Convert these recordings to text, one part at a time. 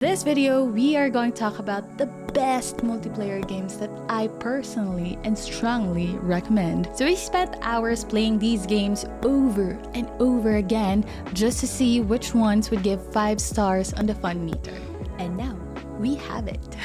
This video, we are going to talk about the best multiplayer games that I personally and strongly recommend. So we spent hours playing these games over and over again just to see which ones would give 5 stars on the fun meter. And now, we have it.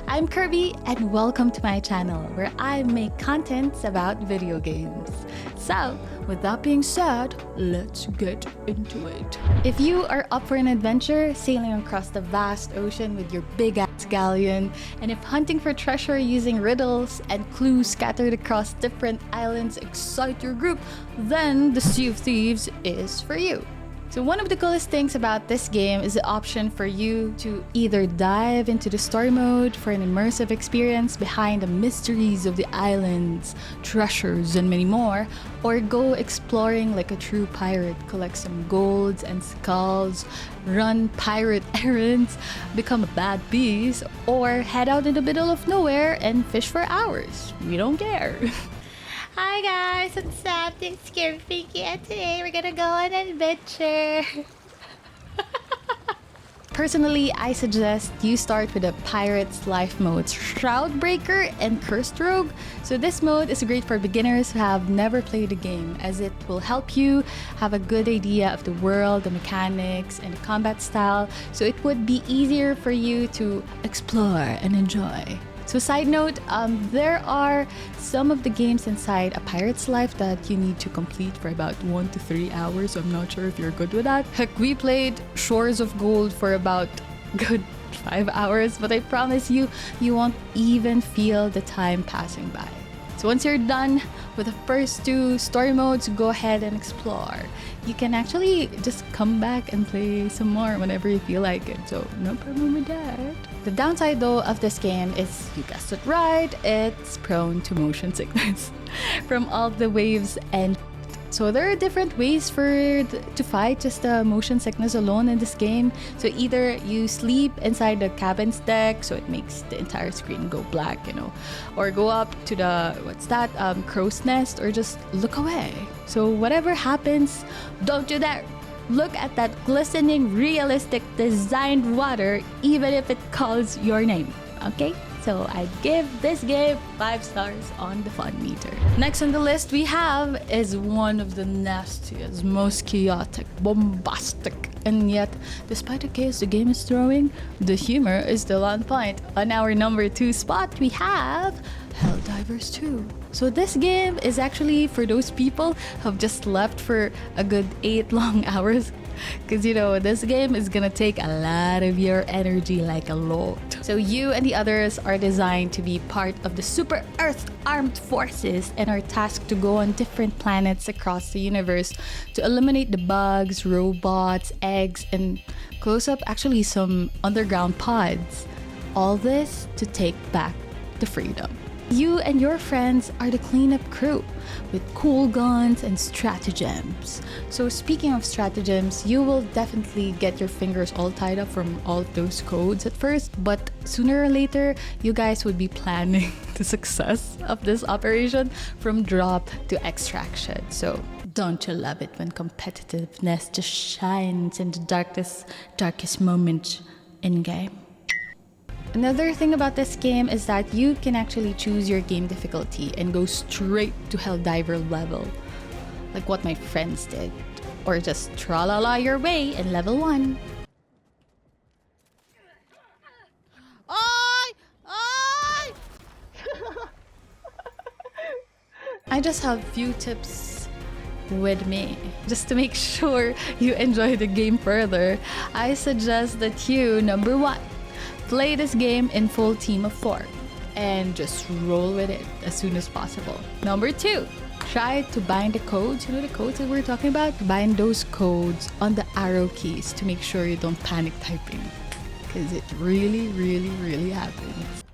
I'm Kirby and welcome to my channel where I make contents about video games. So, with that being said, let's get into it. If you are up for an adventure, sailing across the vast ocean with your big-ass galleon, and if hunting for treasure using riddles and clues scattered across different islands excite your group, then the Sea of Thieves is for you. So one of the coolest things about this game is the option for you to either dive into the story mode for an immersive experience behind the mysteries of the islands, treasures, and many more, or go exploring like a true pirate, collect some golds and skulls, run pirate errands, become a bad beast, or head out in the middle of nowhere and fish for hours. We don't care. Hi guys, what's up? It's Kirby and today we're gonna go on an adventure. Personally, I suggest you start with the Pirate's Life modes, Shroudbreaker and Cursed Rogue. So this mode is great for beginners who have never played the game, as it will help you have a good idea of the world, the mechanics, and the combat style, so it would be easier for you to explore and enjoy. So side note, there are some of the games inside A Pirate's Life that you need to complete for about 1 to 3 hours. I'm not sure if you're good with that. Heck, we played Shores of Gold for about good 5 hours, but I promise you, you won't even feel the time passing by. So once you're done with the first 2 story modes, go ahead and explore. You can actually just come back and play some more whenever you feel like it, so no problem with that. The downside though of this game is, you guessed it right, it's prone to motion sickness from all the waves and so there are different ways to fight just the motion sickness alone in this game. So either you sleep inside the cabin's deck, so it makes the entire screen go black, or go up to the, crow's nest, or just look away. So whatever happens, don't you dare look at that glistening, realistic, designed water, even if it calls your name, okay? So I'd give this game 5 stars on the fun meter. Next on the list we have is one of the nastiest, most chaotic, bombastic, and yet, despite the chaos the game is throwing, the humor is still on point. On our number 2 spot, we have Helldivers 2. So this game is actually for those people who have just slept for a good 8 long hours. Because this game is gonna take a lot of your energy, like a lot. So you and the others are designed to be part of the Super Earth Armed Forces and are tasked to go on different planets across the universe to eliminate the bugs, robots, eggs, and close up actually some underground pods. All this to take back the freedom. You and your friends are the cleanup crew with cool guns and stratagems. So speaking of stratagems, you will definitely get your fingers all tied up from all of those codes at first, but sooner or later, you guys would be planning the success of this operation from drop to extraction. So don't you love it when competitiveness just shines in the darkest moment in game? Another thing about this game is that you can actually choose your game difficulty and go straight to Helldiver level, like what my friends did, or just tra-la-la your way in level 1. I just have few tips with me just to make sure you enjoy the game further. I suggest that you, number 1, play this game in full team of 4 and just roll with it as soon as possible. Number 2, try to bind the codes, the codes that we're talking about, bind those codes on the arrow keys to make sure you don't panic typing, because it really, really, really happens.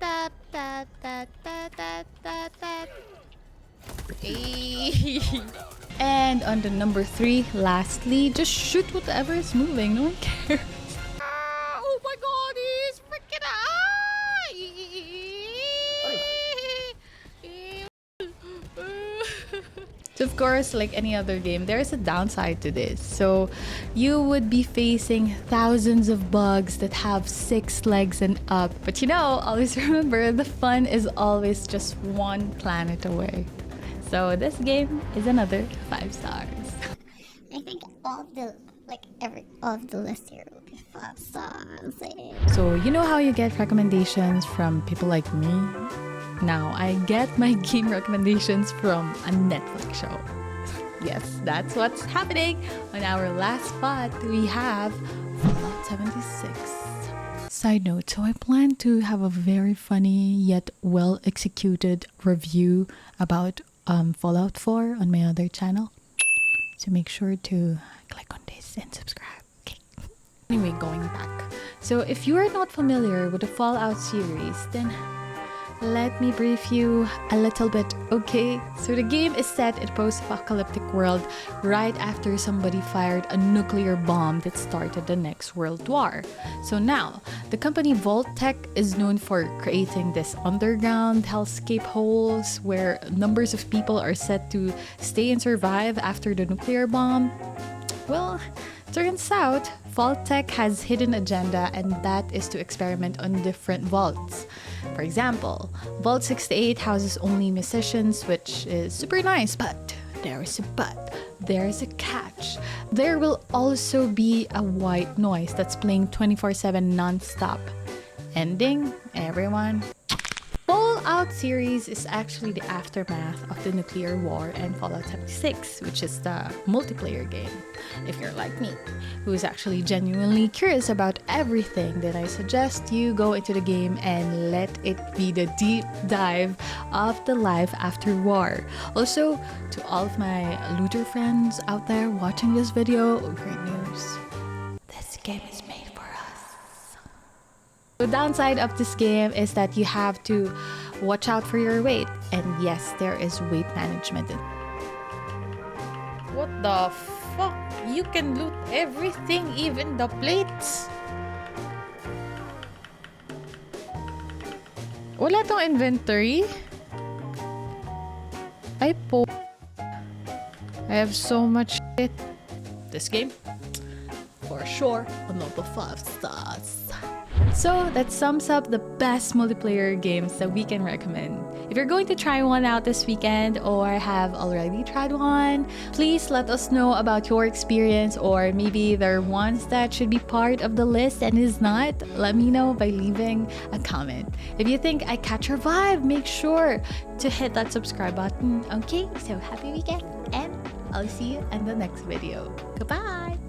And on the number 3, lastly, just shoot whatever is moving, no one cares. Oh my god, he's freaking So of course, like any other game, there is a downside to this. So you would be facing thousands of bugs that have 6 legs and up. But you know, always remember, the fun is always just one planet away. So this game is another 5 stars. I think all of the list here will be 5 stars. So you know how you get recommendations from people like me? Now I get my game recommendations from a Netflix show. Yes, that's what's happening. On our last spot, we have Fallout 76. Side note, so I plan to have a very funny yet well executed review about Fallout 4 on my other channel. So make sure to click on this and subscribe. Okay. Anyway, going back. So if you are not familiar with the Fallout series, then let me brief you a little bit, okay? So the game is set in a post-apocalyptic world right after somebody fired a nuclear bomb that started the next world war. So now, the company Vault-Tec is known for creating this underground hellscape holes where numbers of people are set to stay and survive after the nuclear bomb. Well, turns out Vault-Tec has hidden agenda, and that is to experiment on different vaults. For example, Vault 68 houses only musicians, which is super nice, but there is a but. There is a catch. There will also be a white noise that's playing 24/7 non-stop. Ending, everyone. Fallout series is actually the aftermath of the nuclear war and Fallout 76, which is the multiplayer game. If you're like me, who is actually genuinely curious about everything, then I suggest you go into the game and let it be the deep dive of the life after war. Also, to all of my looter friends out there watching this video, great news. This game is made for us. The downside of this game is that you have to watch out for your weight, and yes, there is weight management. What the fuck? You can loot everything, even the plates. Wala tong inventory. I have so much shit. This game, for sure, another 5 stars. So that sums up the best multiplayer games that we can recommend. If you're going to try one out this weekend or have already tried one, please let us know about your experience, or maybe there are ones that should be part of the list and is not. Let me know by leaving a comment. If you think I catch your vibe, make sure to hit that subscribe button. Okay, so happy weekend, and I'll see you in the next video. Goodbye!